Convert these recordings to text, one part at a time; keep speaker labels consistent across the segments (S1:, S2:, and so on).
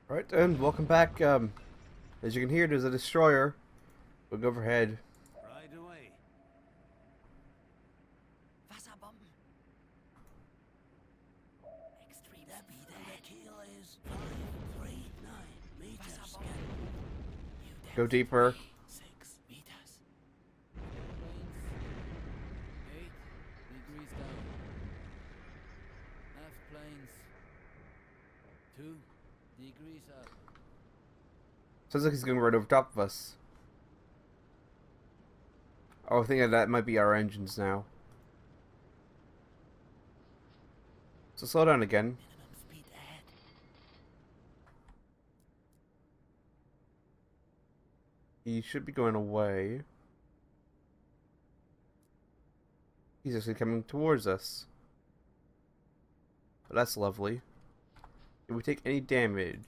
S1: Right, and welcome back. As you can hear, there's a destroyer. Look overhead.
S2: Right away.
S3: Wasserbomben. Extreme
S2: Depth
S3: speed
S2: from
S3: ahead.
S2: the keel is 539 meters.
S3: Wasserbomben. New depth.
S1: Go deeper.
S3: 6 meters.
S2: Planes 8 degrees down. Aft planes 2 degrees up.
S1: Sounds like he's going right over top of us. Oh, I think that might be our engines now. So slow down again.
S3: Minimum speed ahead.
S1: He should be going away. He's actually coming towards us. But that's lovely. Did we take any damage?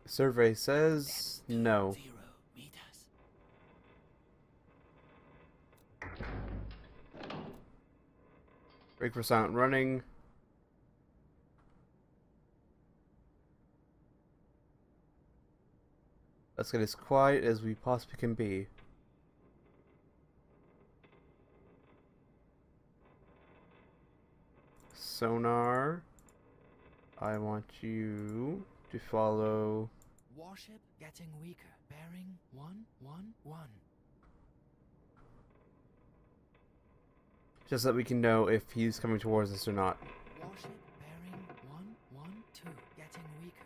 S1: Survey says no.
S3: 0 meters.
S1: Brake for silent running. Let's get as quiet as we possibly can be. Sonar. I want you to follow.
S3: Warship getting weaker. Bearing 111.
S1: Just so that we can know if he's coming towards us or not.
S3: Warship bearing 112. Getting weaker.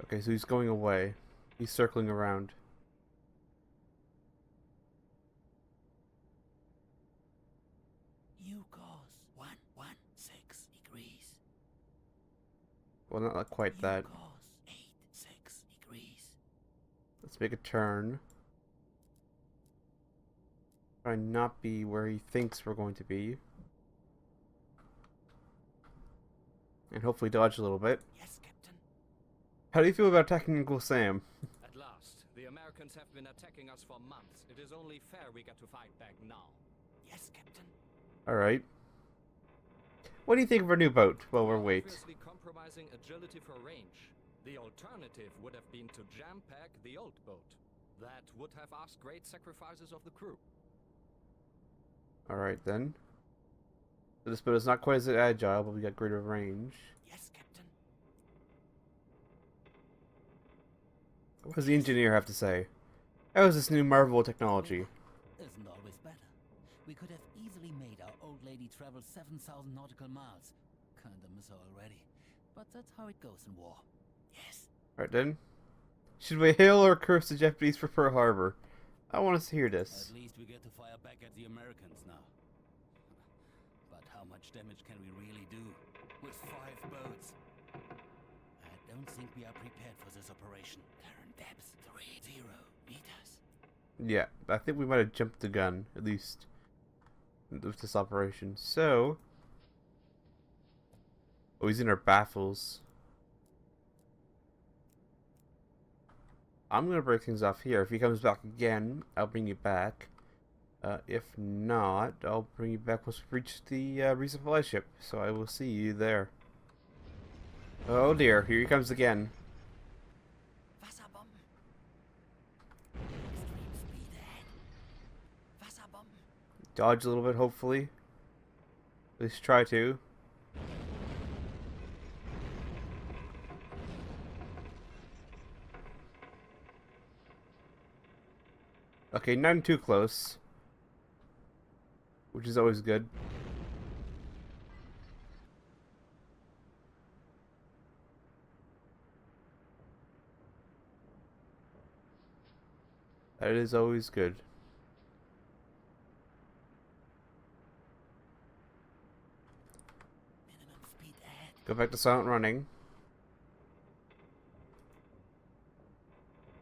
S1: Okay, so he's going away. He's circling around.
S3: New course 116 degrees.
S1: Well, not like quite
S3: New
S1: that.
S3: course 86 degrees.
S1: Let's make a turn. Try not be where he thinks we're going to be. And hopefully dodge a little bit.
S3: Yes, Captain.
S1: How do you feel about attacking Uncle Sam?
S4: At last, the Americans have been attacking us for months. It is only fair we get to fight back now.
S3: Yes, Captain.
S1: Alright. What do you think of our new boat? Well, we're wait.
S4: Obviously compromising agility for range. The alternative would have been to jam-pack the old boat. That would have asked great sacrifices of the crew.
S1: Alright then. So this boat is not quite as agile, but we got greater range.
S3: Yes, Captain.
S1: What does the engineer have to say? How is this new marvel technology?
S5: Isn't always better. We could have easily made our old lady travel 7,000 nautical miles. Kinda miss her already. But that's how it goes in war.
S3: Yes.
S1: Alright then. Should we hail or curse the Japanese for Pearl Harbor? I want us to hear this.
S5: At least we get to fire back at the Americans now. But how much damage can we really do with 5 boats? I don't think we are prepared for this operation.
S3: Current depth 30 meters.
S1: Yeah, I think we might have jumped the gun, at least with this operation. So, oh, he's in our baffles. I'm gonna break things off here. If he comes back again, I'll bring you back. If not, I'll bring you back once we reach the resupply ship. So I will see you there. Oh dear, here he comes again.
S3: Wasserbomben. Extreme speed ahead. Wasserbomben.
S1: Dodge a little bit, hopefully. At least try to. Okay, not too close. Which is always good. That is always good.
S3: Minimum speed ahead.
S1: Go back to silent running.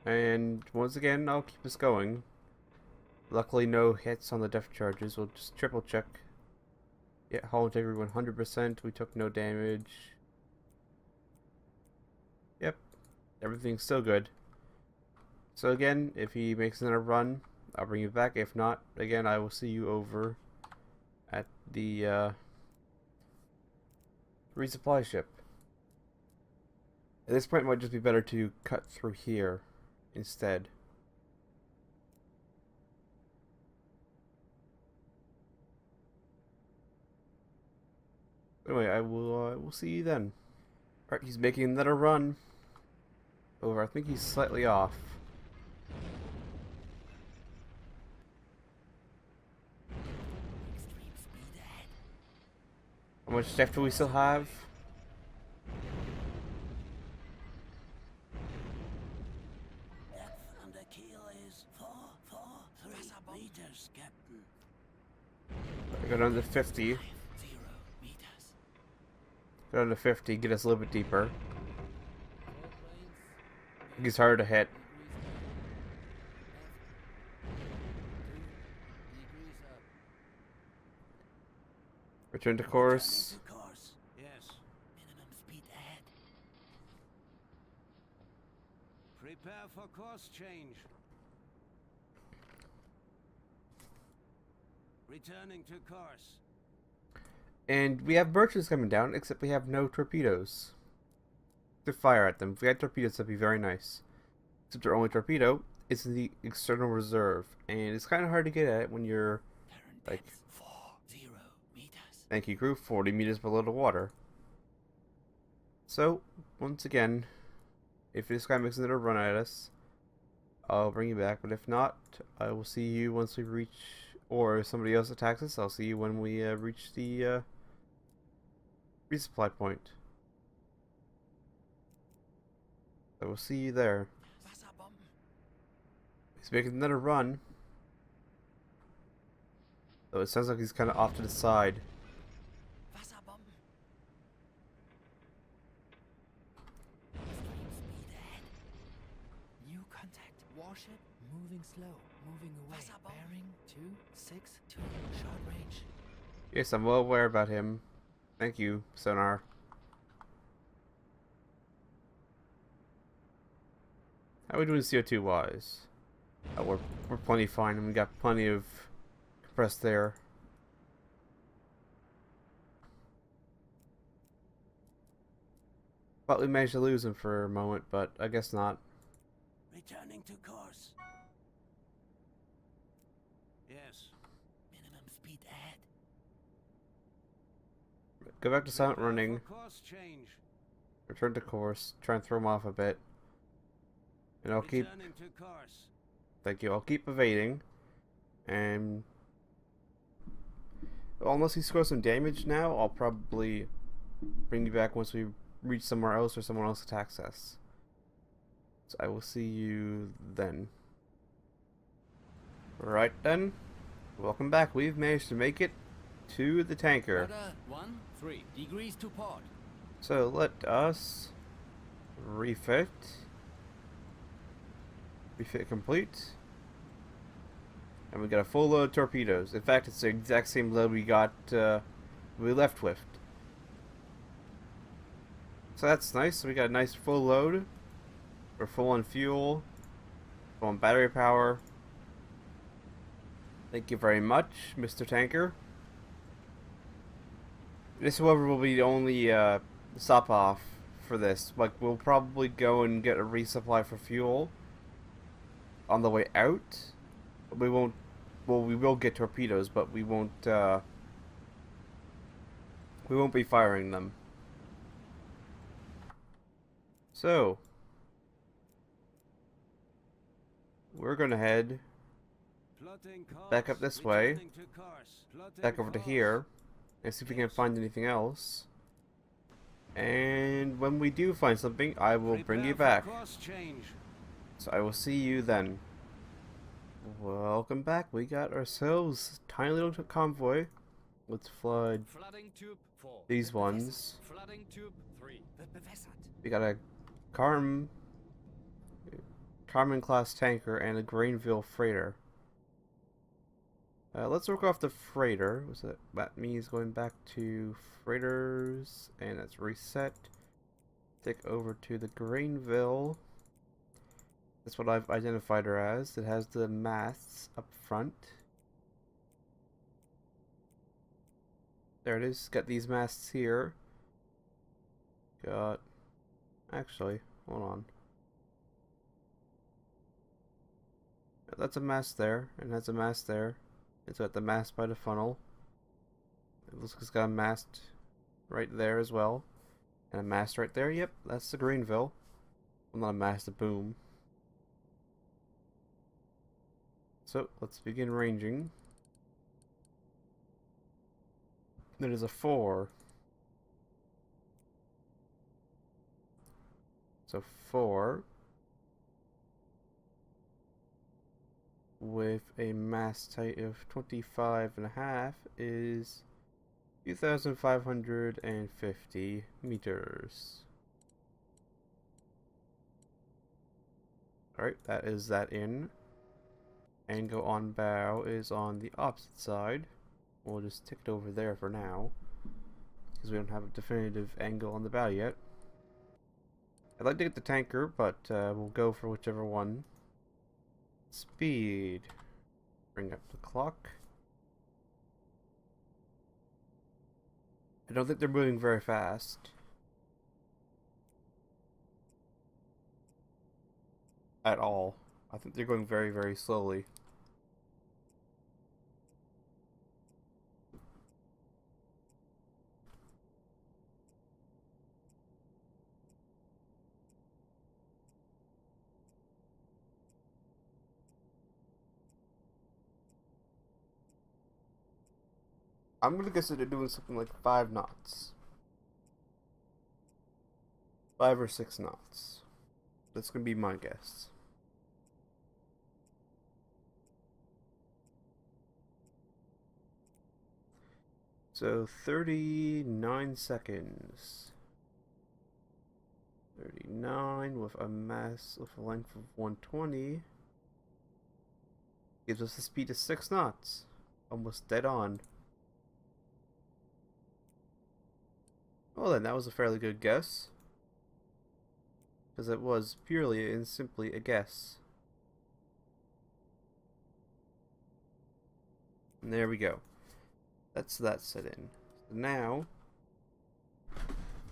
S1: And once again, I'll keep us going. Luckily, no hits on the depth charges. We'll just triple check. Yeah, hull integrity 100%. We took no damage. Yep, everything's still good. So again, if he makes another run, I'll bring you back. If not, again, I will see you over at the resupply ship. At this point, it might just be better to cut through here instead. Anyway, I will see you then. Alright, he's making another run. Over, I think he's slightly off.
S3: Extreme speed ahead.
S1: How much depth do we still have?
S2: Depth under keel is 443 meters, Captain.
S1: I got under 50.
S3: 0 meters.
S1: Got under 50, get us a little bit deeper.
S2: Four planes.
S1: He's harder to hit. Return to course.
S2: Returning to course. Yes.
S3: Minimum speed ahead.
S2: Prepare for course change. Returning to course.
S1: And we have merchants coming down, except we have no torpedoes to fire at them. If we had torpedoes, that'd be very nice. Except our only torpedo is in the external reserve, and it's kind of hard to get at when you're,
S3: Current
S1: like,
S3: depth 40 meters.
S1: thank you crew, 40 meters below the water. So, once again, if this guy makes another run at us, I'll bring you back, but if not, I will see you once we reach, or if somebody else attacks us, I'll see you when we reach the resupply point. I will see you there.
S3: Wasserbomben.
S1: He's making another run. Though it sounds like he's kind of off to the side.
S3: Wasserbomben. Extreme speed ahead. New contact. Warship moving slow. Moving away. Bearing 262. Short range.
S1: Yes, I'm well aware about him. Thank you, sonar. How are we doing CO2 wise? Oh, we're plenty fine, and we got plenty of compressed air. Thought we managed to lose him for a moment, but I guess not.
S2: Returning to course. Yes.
S3: Minimum speed ahead.
S1: Go back to silent
S2: Prepare
S1: running.
S2: for course change.
S1: Return to course. Try and throw him off a bit. And I'll keep.
S2: Returning to course.
S1: Thank you. I'll keep evading. And well, unless he scores some damage now, I'll probably bring you back once we reach somewhere else or someone else attacks us. So I will see you then. Right then. Welcome back. We've managed to make it to the tanker.
S5: Order 13 degrees to port.
S1: So let us refit. Refit complete. And we got a full load of torpedoes. In fact, it's the exact same load we got, we left with. So that's nice. So we got a nice full load. We're full on fuel. Full on battery power. Thank you very much, Mr. Tanker. This, however, will be the only stop off for this. Like, we'll probably go and get a resupply for fuel on the way out. We won't. Well, we will get torpedoes, but we won't. We won't be firing them. So we're gonna head
S2: Plotting course.
S1: back up this way,
S2: Returning to course. Plotting
S1: back over to
S2: course.
S1: here, and see if we can find anything else. And when we do find something, I will bring you
S2: Prepare
S1: back.
S2: for course change.
S1: So I will see you then. Welcome back. We got ourselves a tiny little convoy. Let's flood
S4: Flooding tube 4.
S1: these ones.
S4: Flooding tube 3.
S3: Bewässert.
S1: We got a Carmen class tanker and a Grainville freighter. Let's work off the freighter. That means going back to freighters, and that's reset. Take over to the Grainville. That's what I've identified her as. It has the masts up front. There it is. Got these masts here. Got... Actually, hold on. That's a mast there, and that's a mast there. It's got the mast by the funnel. It looks like it's got a mast right there as well. And a mast right there. Yep, that's the Greenville. Well, not a mast, a boom. So, let's begin ranging. That is a 4. So 4 with a mast height of 25.5 is 2,550 meters. Alright, that is that in. Angle on bow is on the opposite side. We'll just tick it over there for now, because we don't have a definitive angle on the bow yet. I'd like to get the tanker, but we'll go for whichever one. Speed. Bring up the clock. I don't think they're moving very fast. At all. I think they're going very, very slowly. I'm gonna guess that they're doing something like 5 knots. 5 or 6 knots. That's gonna be my guess. So 39 seconds. 39 with a mass with a length of 120 gives us a speed of 6 knots. Almost dead on. Well then, that was a fairly good guess. Because it was purely and simply a guess. And there we go. That's that set in. So now,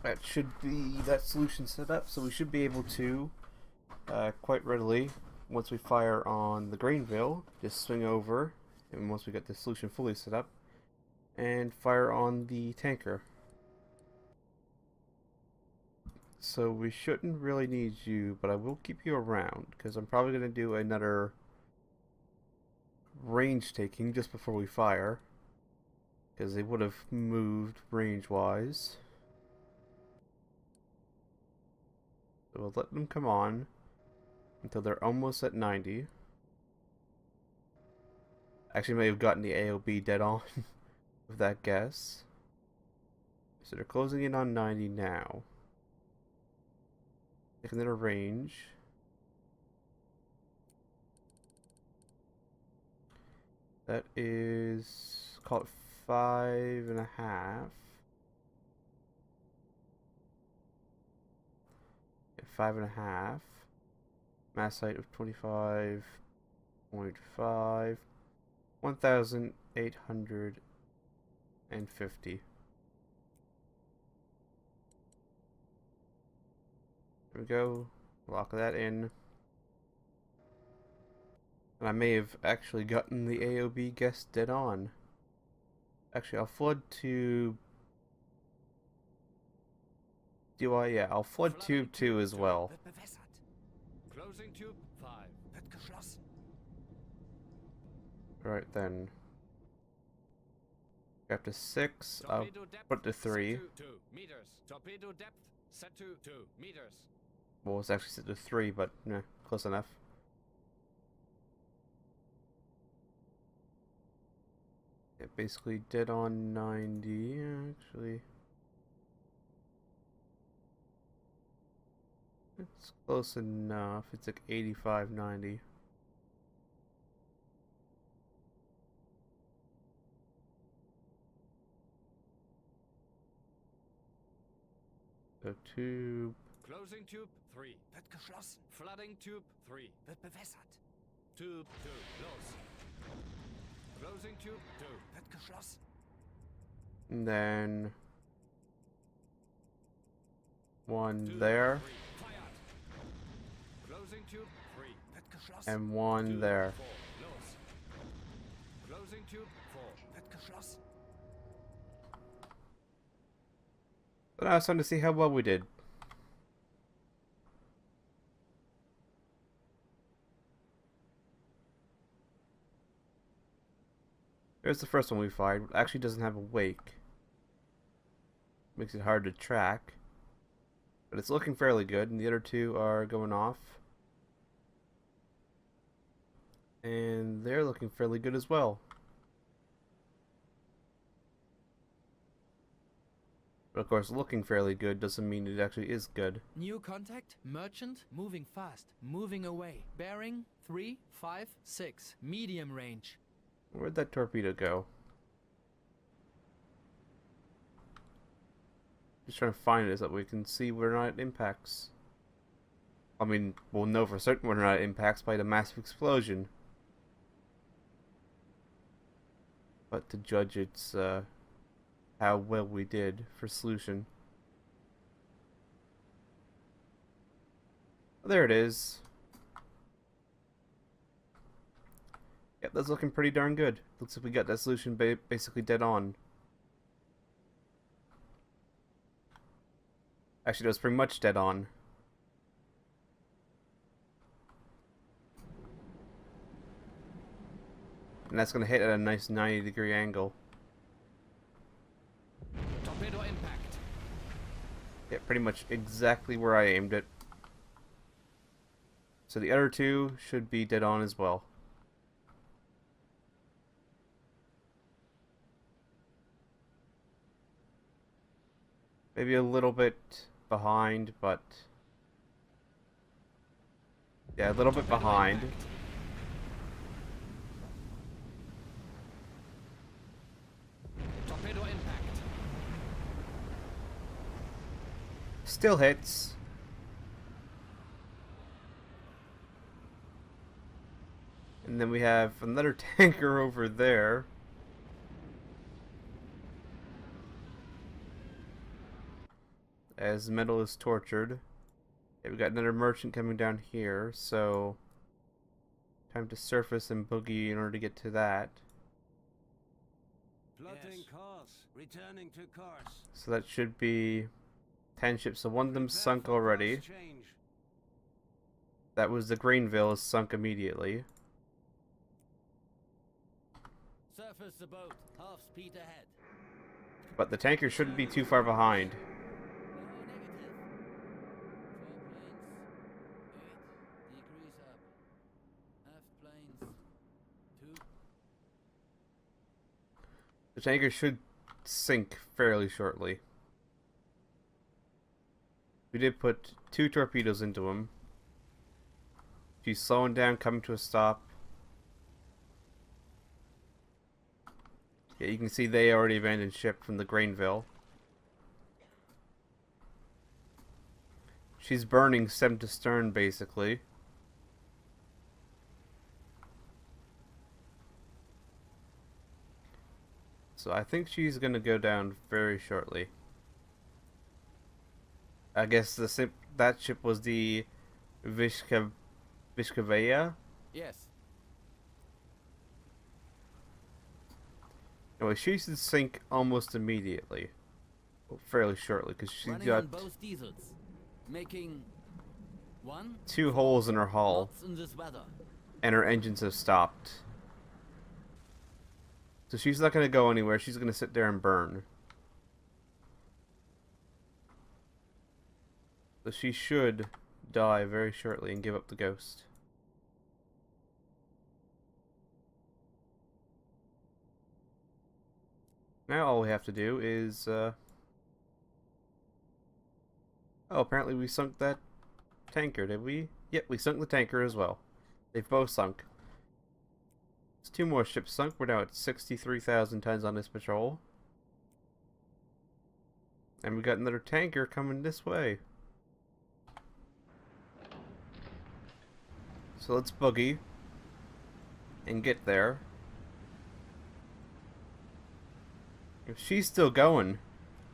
S1: that should be that solution set up, so we should be able to, quite readily, once we fire on the Greenville, just swing over, and once we get the solution fully set up, and fire on the tanker. So we shouldn't really need you, but I will keep you around, because I'm probably going to do another range taking just before we fire, because they would have moved range-wise. So we'll let them come on until they're almost at 90. Actually, may have gotten the AOB dead on with that guess. So they're closing in on 90 now. Taking their range. That is, call it 5.5. Yeah, 5.5. Mass height of 25.5. 1,850. There we go. Lock that in. And I may have actually gotten the AOB guess dead on. Actually, I'll flood tube. Do I? Yeah, I'll flood tube 2 as well.
S3: Wird bewässert.
S4: Closing tube 5.
S3: Wird geschlossen.
S1: Right then. After 6, I'll
S4: Torpedo depth
S1: put to 3.
S4: set to 2 meters. Torpedo depth set to 2 meters.
S1: Well, it's actually set to 3, but nah, close enough. Yeah, basically dead on 90, actually. It's close enough. It's like 85, 90. So tube.
S4: Closing tube 3.
S3: Wird geschlossen.
S4: Flooding tube 3.
S3: Wird bewässert.
S4: Tube 2. Close. Closing tube 2.
S3: Wird geschlossen.
S1: And then one
S4: 2,
S1: there,
S4: 3, fired. Closing tube 3.
S3: Wird geschlossen.
S1: and one
S4: 2,
S1: there.
S4: 4, los. Closing tube 4.
S3: Wird geschlossen.
S1: But now it's time to see how well we did. There's the first one we fired. It actually doesn't have a wake. Makes it hard to track. But it's looking fairly good, and the other two are going off. And they're looking fairly good as well. But of course, looking fairly good doesn't mean it actually is good.
S3: New contact. Merchant. Moving fast. Moving away. Bearing 356. Medium range.
S1: Where'd that torpedo go? Just trying to find it so that we can see whether or not it impacts. I mean, we'll know for certain whether or not it impacts by the massive explosion. But to judge its, how well we did for solution. There it is. Yep, that's looking pretty darn good. Looks like we got that solution basically dead on. Actually, that was pretty much dead on. And that's going to hit at a nice 90-degree angle.
S4: Torpedo impact.
S1: Yeah, pretty much exactly where I aimed it. So the other two should be dead on as well. Maybe a little bit behind, but... yeah, a little bit behind.
S4: Torpedo impact.
S1: Still hits. And then we have another tanker over there. As metal is tortured. Yeah, we got another merchant coming down here, so time to surface and boogie in order to get to that.
S2: Plotting course. Returning to course.
S1: So that should be 10 ships. So one of them
S2: Prepare
S1: sunk
S2: for
S1: already.
S2: course change.
S1: That was the Greenville, is sunk immediately.
S5: Surface the boat. Half speed ahead.
S1: But the tanker shouldn't be too far behind.
S5: No, negative. 4 planes. 8 degrees up. Aft planes. 2.
S1: The tanker should sink fairly shortly. We did put 2 torpedoes into him. She's slowing down, coming to a stop. Yeah, you can see they already abandoned ship from the Greenville. She's burning stem to stern, basically. So I think she's going to go down very shortly. I guess that ship was the Vishkavaya.
S5: Yes.
S1: Anyway, she should sink almost immediately. Well, fairly shortly, because she's
S5: Running
S1: got
S5: on both diesels. Making 1
S1: 2 holes in her hull,
S5: knots in this weather.
S1: and her engines have stopped. So she's not going to go anywhere, she's going to sit there and burn. So she should die very shortly and give up the ghost. Now all we have to do is, oh, apparently we sunk that tanker, did we? Yep, we sunk the tanker as well. They've both sunk. There's 2 more ships sunk. We're now at 63,000 tons on this patrol. And we got another tanker coming this way. So let's boogie and get there. She's still going,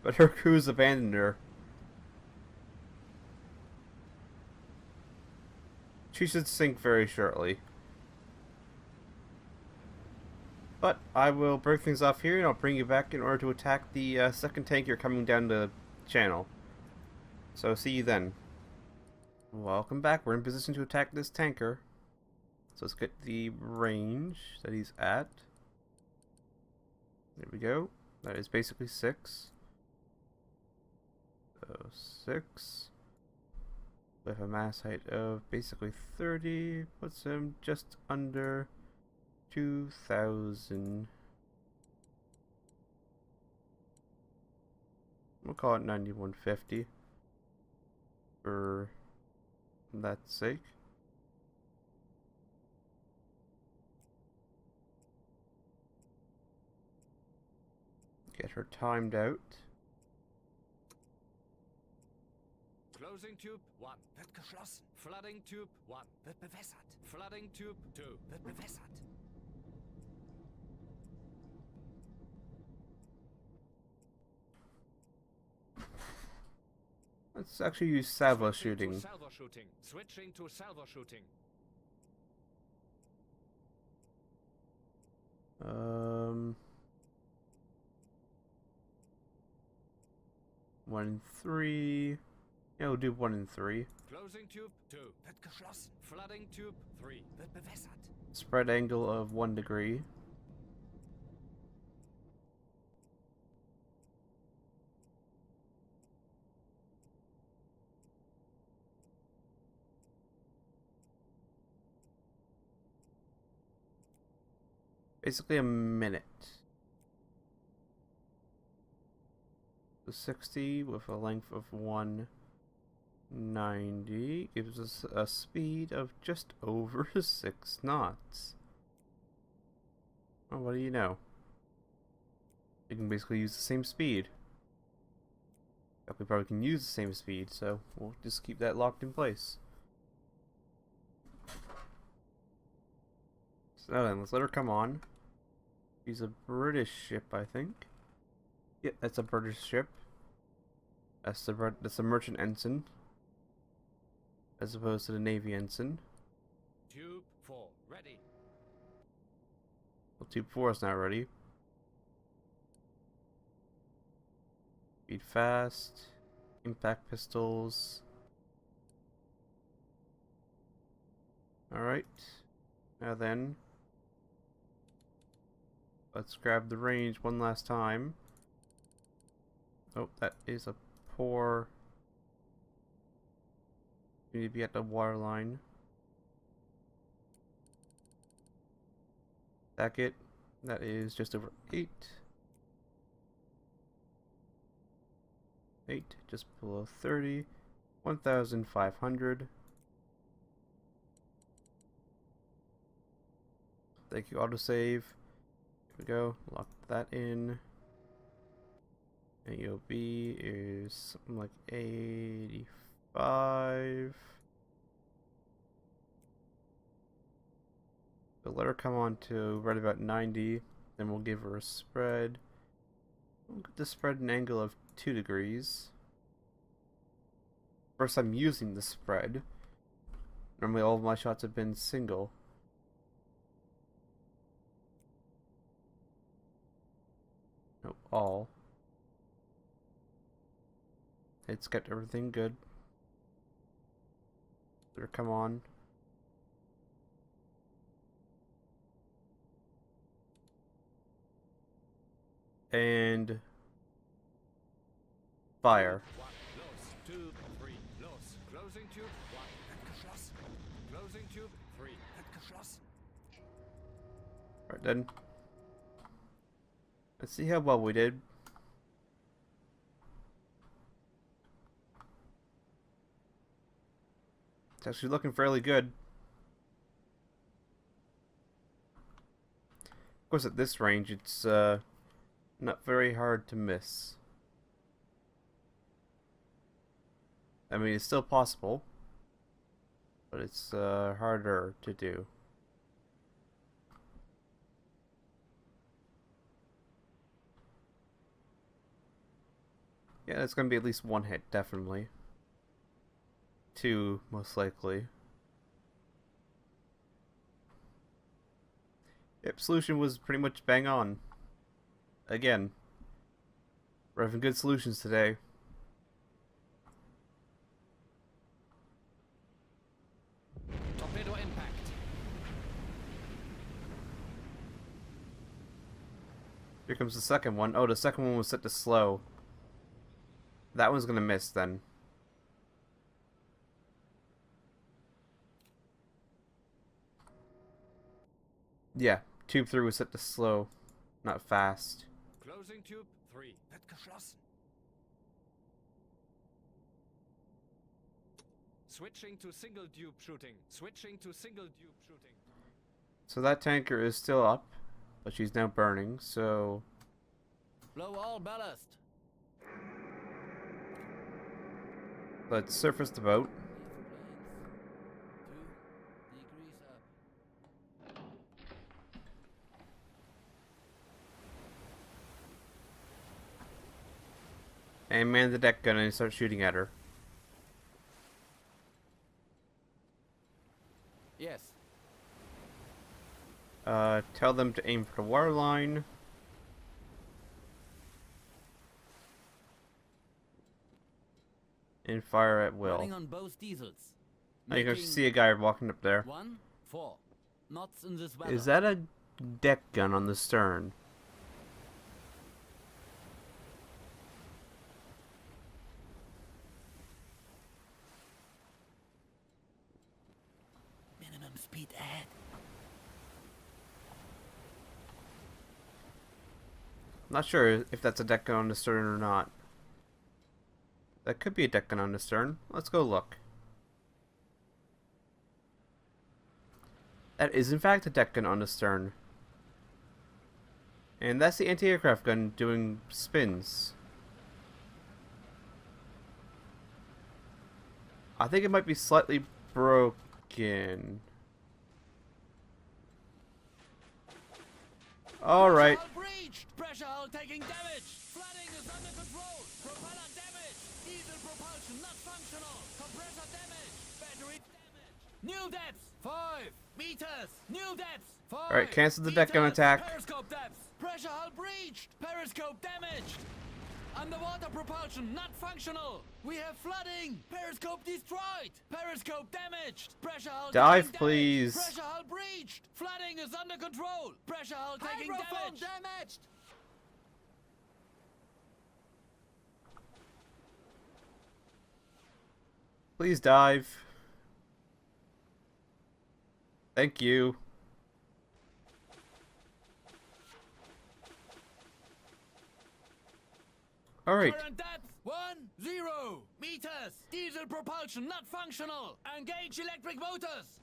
S1: but her crew's abandoned her. She should sink very shortly. But I will break things off here, and I'll bring you back in order to attack the second tanker coming down the channel. So see you then. Welcome back. We're in position to attack this tanker. So let's get the range that he's at. There we go. That is basically 6. So 6. With a mass height of basically 30. Puts him just under 2,000. We'll call it 9150 for that sake. Get her timed out.
S4: Closing tube 1.
S3: Wird geschlossen.
S4: Flooding tube 1.
S3: Wird bewässert.
S4: Flooding tube 2.
S3: Wird bewässert.
S1: Let's actually use salvo
S4: Switching
S1: shooting.
S4: to salvo shooting. Switching to salvo shooting.
S1: 1 and 3. Yeah, we'll do 1 and 3.
S4: Closing tube 2.
S3: Wird geschlossen.
S4: Flooding tube 3.
S3: Wird bewässert.
S1: Spread angle of 1 degree. Basically a minute. The 60 with a length of 190 gives us a speed of just over 6 knots. Oh, what do you know? You can basically use the same speed. We probably can use the same speed, so we'll just keep that locked in place. So then, let's let her come on. She's a British ship, I think. Yep, that's a British ship. That's a merchant ensign, as opposed to the Navy ensign.
S4: Tube 4. Ready.
S1: Well, tube 4 is not ready. Speed fast. Impact pistols. Alright. Now then, let's grab the range one last time. Oh, that is a poor. You need to be at the water line. Back it. That is just over 8. 8, just below 30. 1,500. Thank you, autosave. Here we go. Lock that in. AOB is something like 85. So let her come on to right about 90. Then we'll give her a spread. We'll get the spread an angle of 2 degrees. First I'm using the spread. Normally all of my shots have been single. No, all. It's kept everything good. Let her come on. And fire.
S4: 1. Los. Tube 3. Los. Closing tube 1.
S3: Wird geschlossen.
S4: Closing tube 3.
S3: Wird geschlossen.
S1: Right then. Let's see how well we did. It's actually looking fairly good. Of course, at this range, it's not very hard to miss. I mean, it's still possible, but it's harder to do. Yeah, it's gonna be at least one hit, definitely. Two, most likely. Yep, solution was pretty much bang on. Again. We're having good solutions today.
S4: Torpedo impact.
S1: Here comes the second one. Oh, the second one was set to slow. That one's gonna miss then. Yeah, tube 3 was set to slow, not fast.
S4: Closing tube 3.
S3: Wird geschlossen.
S4: Switching to single tube shooting. Switching to single tube shooting.
S1: So that tanker is still up, but she's now burning, so...
S5: Blow all ballast.
S1: Let's surface the boat.
S5: Degrees up.
S1: And man the deck gun and start shooting at her.
S5: Yes.
S1: Tell them to aim for the water line. And fire at will.
S5: Running on both diesels.
S1: Now you can
S5: Making
S1: see a guy walking up there.
S5: 1-4. Knots in this weather.
S1: Is that a deck gun on the stern?
S5: minimum speed ahead?
S1: I'm not sure if that's a deck gun on the stern or not. That could be a deck gun on the stern. Let's go look. That is in fact a deck gun on the stern. And that's the anti-aircraft gun doing spins. I think it might be slightly broken. Alright.
S5: Pressure hull breached. Pressure hull taking damage. Flooding is under control. Propeller damage. Diesel propulsion not functional. Compressor damage. Battery damage. New depths 5 meters. New depths 5.
S1: Alright, cancel the deck gun attack.
S5: Periscope depths. Pressure hull breached. Periscope damaged. Underwater propulsion not functional. We have flooding. Periscope destroyed. Periscope damaged. Pressure hull
S1: Dive,
S5: taking damage.
S1: please.
S5: Pressure hull breached. Flooding is under control. Pressure hull taking damage. Damaged.
S1: Please dive. Thank you. Alright.
S5: Current depth 10 meters. Diesel propulsion not functional. Engage electric motors.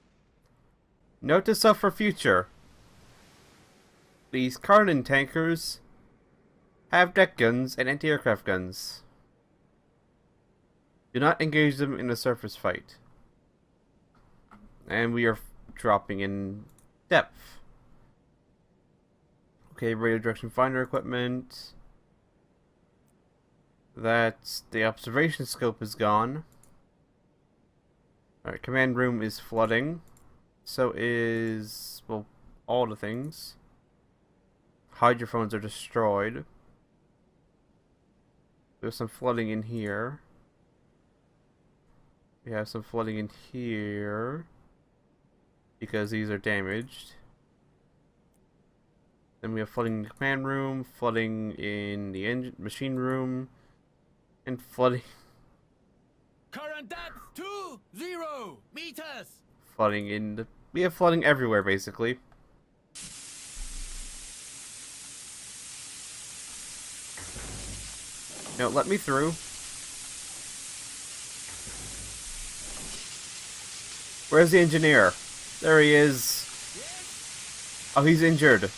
S1: Note to self for future. These Carnan tankers have deck guns and anti-aircraft guns. Do not engage them in a surface fight. And we are dropping in depth. Okay, radio direction finder equipment. That's the observation scope is gone. Alright, command room is flooding. So is, well, all the things. Hydrophones are destroyed. There's some flooding in here. We have some flooding in here. Because these are damaged. Then we have flooding in the command room, flooding in the engine machine room, and flooding.
S5: Current depth 20 meters.
S1: Flooding in the. We have flooding everywhere, basically. No, let me through. Where's the engineer? There he is. Oh, he's injured.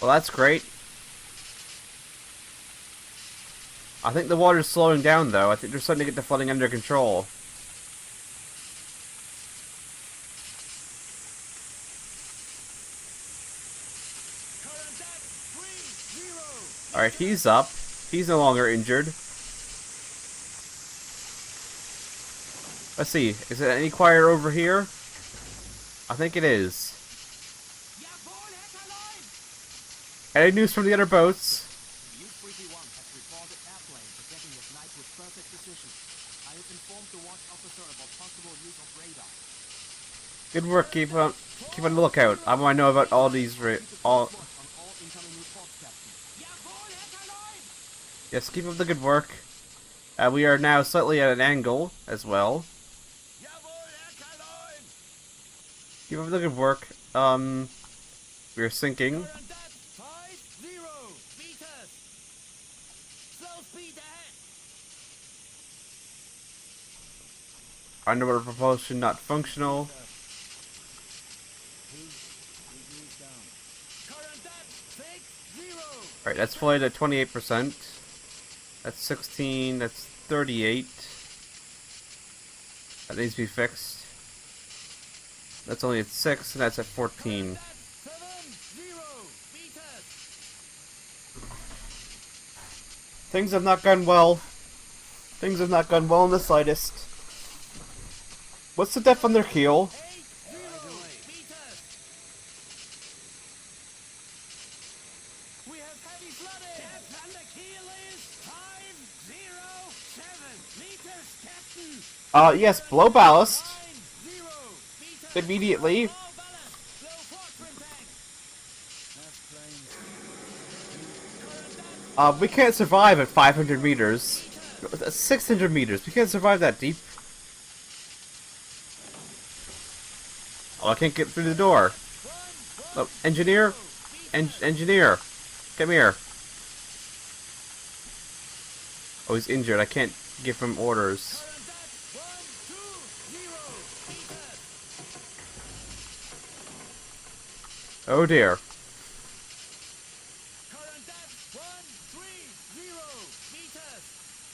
S1: Well, that's great. I think the water's slowing down, though. I think they're starting to get the flooding under control.
S5: Current depth 30
S1: Alright, he's up. He's no longer injured. Let's see. Is it any quieter over here? I think it is. Any news from the other boats?
S3: U-331 has reported airplanes attacking at night with perfect precision. I have informed the watch officer about possible use of radar.
S1: Good work. Keep on the lookout. I want to know about all these all.
S3: On all incoming reports, Captain.
S1: Yes, keep up the good work. We are now slightly at an angle as well. Keep up the good work. We are sinking. Underwater propulsion not functional. Alright, that's flight at 28%. That's 16, that's 38. That needs to be fixed. That's only at 6, and that's at 14. Things have not gone well. Things have not gone well in the slightest. What's the depth on their keel?
S5: We have heavy flooding. Depth under keel is 507 meters, Captain.
S1: Yes, blow ballast
S5: 90 meters.
S1: immediately.
S5: Low ballast. Low fortune tank.
S1: We can't survive at 500 meters. 600 meters. We can't survive that deep. Oh, I can't get through the door. Oh, engineer? Engineer! Come here. Oh, he's injured. I can't give him orders. Oh dear.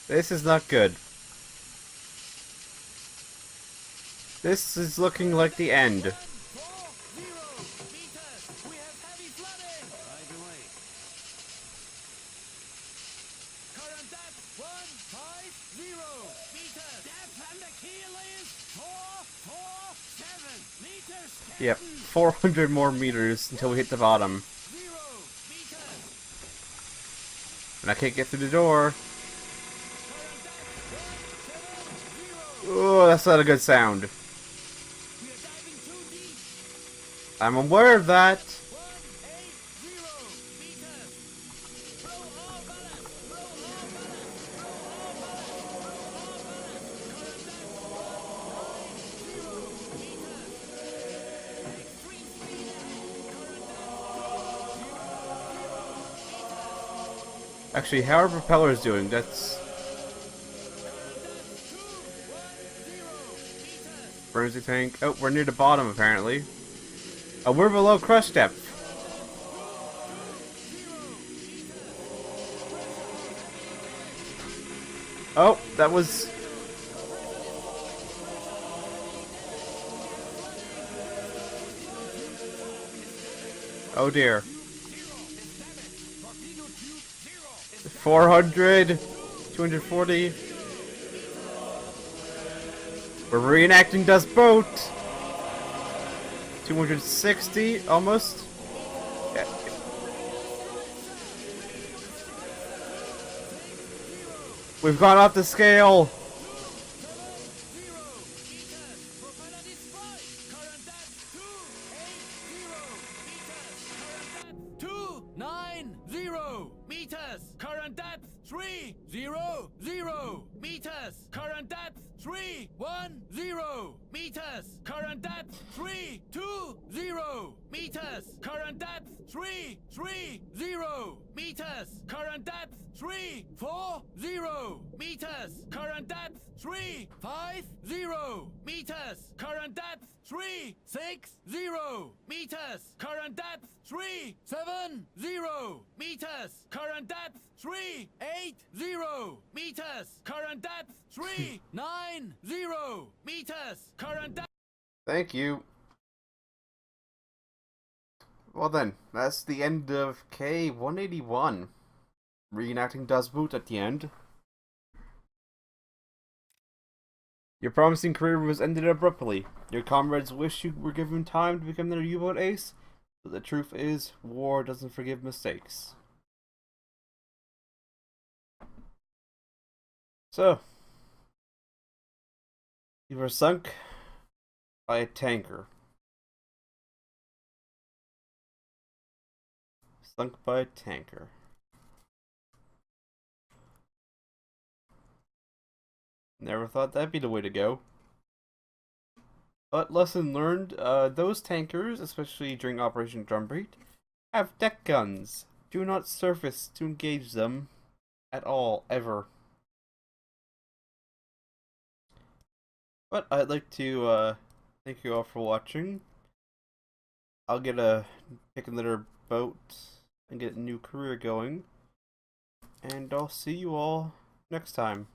S1: This is not good. This is looking like the end. Yep, 400 more meters until we hit the bottom. And I can't get through the door. Oh, that's not a good sound. I'm aware of that. Actually, how are propellers doing? That's... Emergency tank. Oh, we're near the bottom, apparently. Oh, we're below crush depth. Oh, that was... Oh dear. 400, 240. We're reenacting Das Boat. 260, almost. Yeah. We've gone off the scale.
S5: Meters. Current depth 300 meters. Current depth 310 meters. Current depth 320 meters. Current depth 330 meters. Current depth 340 meters. Current depth 350 meters. Current depth 360 meters. Current depth 370 meters. Current depth 380 meters. Current depth 390 meters. Current depth.
S1: Thank you. Well then, that's the end of K181. reenacting Das Boot at the end. Your promising career was ended abruptly. Your comrades wish you were given time to become their U-boat ace, but the truth is, war doesn't forgive mistakes. So, you were sunk by a tanker. Sunk by a tanker. Never thought that'd be the way to go. But lesson learned, those tankers, especially during Operation Drumbeat, have deck guns. Do not surface to engage them at all, ever. But I'd like to thank you all for watching. I'll pick another boat and get a new career going. And I'll see you all next time.